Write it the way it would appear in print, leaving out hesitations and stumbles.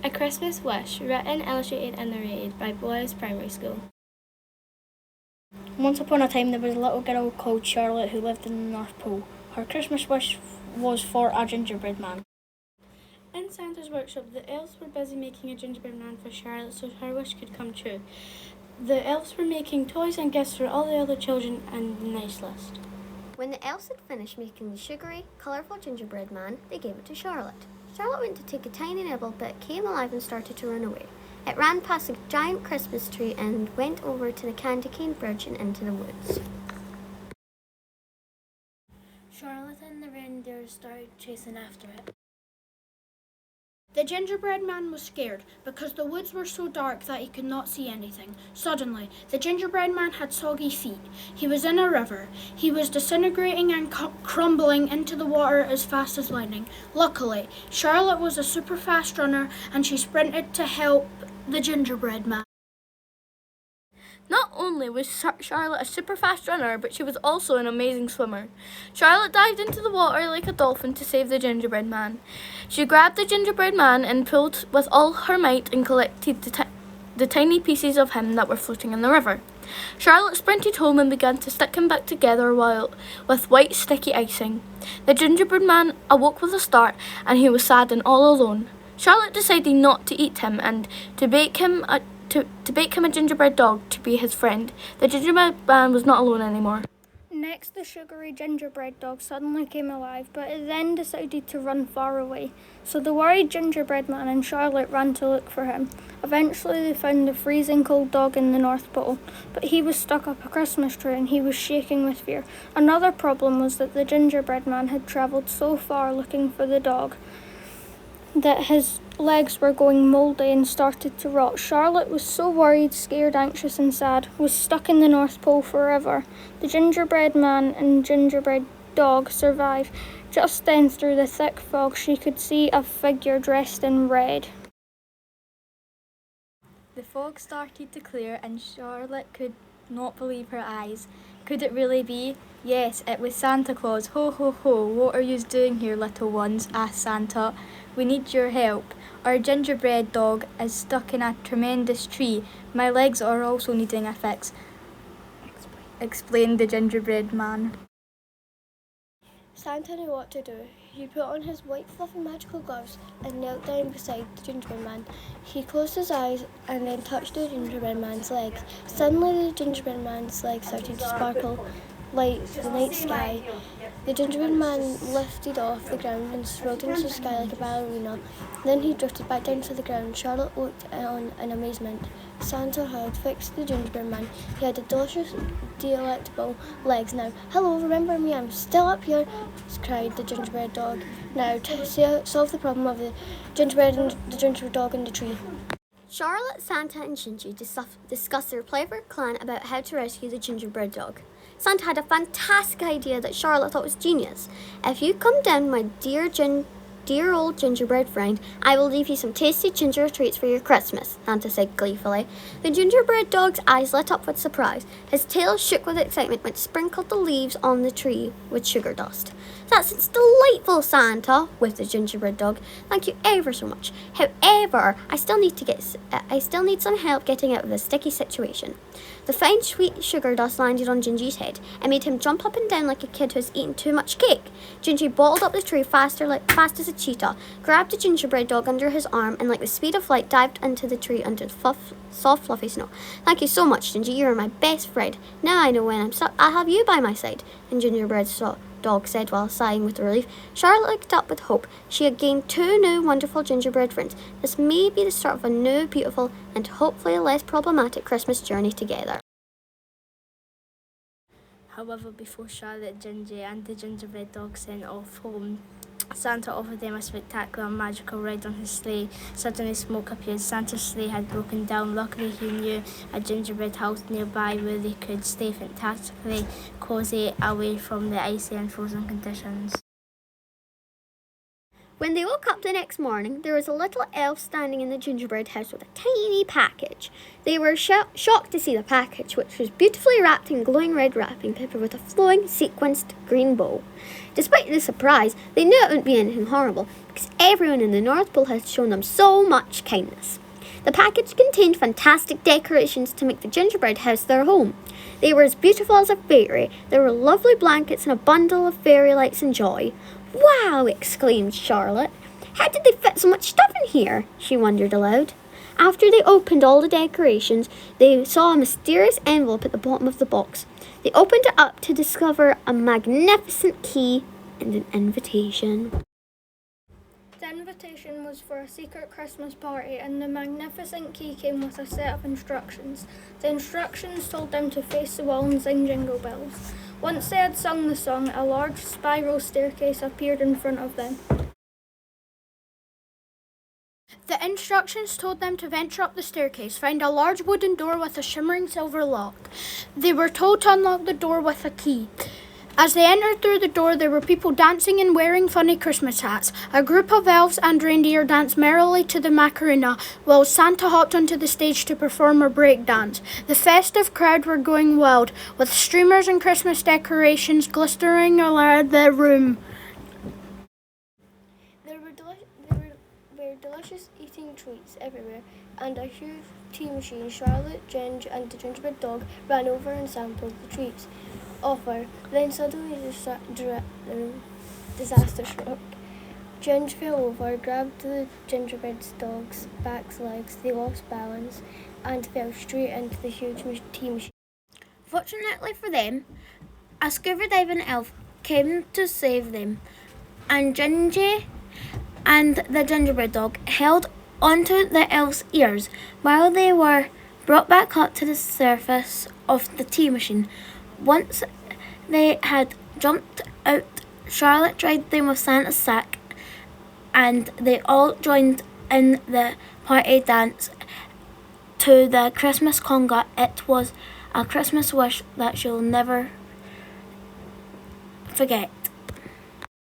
A Christmas Wish, written, illustrated and narrated by Bowhouse Primary School. Once upon a time there was a little girl called Charlotte who lived in the North Pole. Her Christmas wish was for a gingerbread man. In Santa's workshop, the elves were busy making a gingerbread man for Charlotte so her wish could come true. The elves were making toys and gifts for all the other children and the nice list. When the elves had finished making the sugary, colourful gingerbread man, they gave it to Charlotte. Charlotte went to take a tiny nibble, but it came alive and started to run away. It ran past a giant Christmas tree and went over to the candy cane bridge and into the woods. Charlotte and the reindeer started chasing after it. The gingerbread man was scared because the woods were so dark that he could not see anything. Suddenly, the gingerbread man had soggy feet. He was in a river. He was disintegrating and crumbling into the water as fast as lightning. Luckily, Charlotte was a super fast runner and she sprinted to help the gingerbread man. Not only was Charlotte a super fast runner, but she was also an amazing swimmer. Charlotte dived into the water like a dolphin to save the gingerbread man. She grabbed the gingerbread man and pulled with all her might and collected the tiny pieces of him that were floating in the river. Charlotte sprinted home and began to stick him back together with white sticky icing. The gingerbread man awoke with a start and he was sad and all alone. Charlotte decided not to eat him and to bake him a gingerbread dog to be his friend. The gingerbread man was not alone anymore. Next, the sugary gingerbread dog suddenly came alive, but it then decided to run far away. So the worried gingerbread man and Charlotte ran to look for him. Eventually, they found the freezing cold dog in the North Pole, but he was stuck up a Christmas tree and he was shaking with fear. Another problem was that the gingerbread man had travelled so far looking for the dog that his legs were going mouldy and started to rot. Charlotte was so worried, scared, anxious and sad, was stuck in the North Pole forever. The gingerbread man and gingerbread dog survived. Just then, through the thick fog, she could see a figure dressed in red. The fog started to clear and Charlotte could not believe her eyes. Could it really be? Yes, it was Santa Claus. Ho, ho, ho. What are you doing here, little ones? Asked Santa. We need your help. Our gingerbread dog is stuck in a tremendous tree. My legs are also needing a fix, explained the gingerbread man. Santa knew what to do. He put on his white fluffy magical gloves and knelt down beside the gingerbread man. He closed his eyes and then touched the gingerbread man's legs. Suddenly the gingerbread man's legs started to sparkle like the night sky. The gingerbread man lifted off the ground and swirled into the sky like a ballerina. Then he drifted back down to the ground. Charlotte looked on in amazement. Santa had fixed the gingerbread man. He had a delicious, delectable legs now. Hello, remember me? I'm still up here, cried the gingerbread dog. Now to solve the problem of the gingerbread dog in the tree. Charlotte, Santa and Gingy discussed their clever plan about how to rescue the gingerbread dog. Santa had a fantastic idea that Charlotte thought was genius. If you come down, my dear old gingerbread friend, I will leave you some tasty ginger treats for your Christmas, Santa said gleefully. The gingerbread dog's eyes lit up with surprise. His tail shook with excitement when it sprinkled the leaves on the tree with sugar dust. That sounds delightful, Santa, with the gingerbread dog. Thank you ever so much. However, I still need some help getting out of this sticky situation. The fine, sweet sugar dust landed on Gingy's head and made him jump up and down like a kid who has eaten too much cake. Gingy bottled up the tree fast as a cheetah, grabbed the gingerbread dog under his arm, and like the speed of light dived into the tree under soft, fluffy snow. Thank you so much, Gingy. You are my best friend. Now I know when I'm stuck, I'll have you by my side. And gingerbread dog said while sighing with relief. Charlotte looked up with hope. She had gained 2 new wonderful gingerbread friends. This may be the start of a new, beautiful, and hopefully less problematic Christmas journey together. However, before Charlotte, Gingy and the gingerbread dog set off home, Santa offered them a spectacular magical ride on his sleigh. Suddenly smoke appeared. Santa's sleigh had broken down. Luckily he knew a gingerbread house nearby where they could stay fantastically cozy away from the icy and frozen conditions. When they woke up the next morning, there was a little elf standing in the gingerbread house with a tiny package. They were shocked to see the package, which was beautifully wrapped in glowing red wrapping paper with a flowing, sequenced green bow. Despite the surprise, they knew it wouldn't be anything horrible, because everyone in the North Pole had shown them so much kindness. The package contained fantastic decorations to make the gingerbread house their home. They were as beautiful as a fairy. There were lovely blankets and a bundle of fairy lights and joy. "Wow!" exclaimed Charlotte. "How did they fit so much stuff in here?" she wondered aloud. After they opened all the decorations, they saw a mysterious envelope at the bottom of the box. They opened it up to discover a magnificent key and an invitation. The invitation was for a secret Christmas party, and the magnificent key came with a set of instructions. The instructions told them to face the wall and sing Jingle Bells. Once they had sung the song, a large spiral staircase appeared in front of them. The instructions told them to venture up the staircase, find a large wooden door with a shimmering silver lock. They were told to unlock the door with a key. As they entered through the door, there were people dancing and wearing funny Christmas hats. A group of elves and reindeer danced merrily to the Macarena, while Santa hopped onto the stage to perform a break dance. The festive crowd were going wild, with streamers and Christmas decorations glistering around the room. There were delicious eating treats everywhere, and a huge tea machine. Charlotte, Ginge, and the gingerbread dog ran over and sampled the treats offer. Then suddenly disaster struck. Ginge fell over, grabbed the gingerbread dog's back legs. They lost balance and fell straight into the huge tea machine. Fortunately for them, a scuba diving elf came to save them, and Gingy and the gingerbread dog held onto the elf's ears while they were brought back up to the surface of the tea machine. Once they had jumped out, Charlotte dried them with Santa's sack, and they all joined in the party dance to the Christmas conga. It was a Christmas wish that she'll never forget.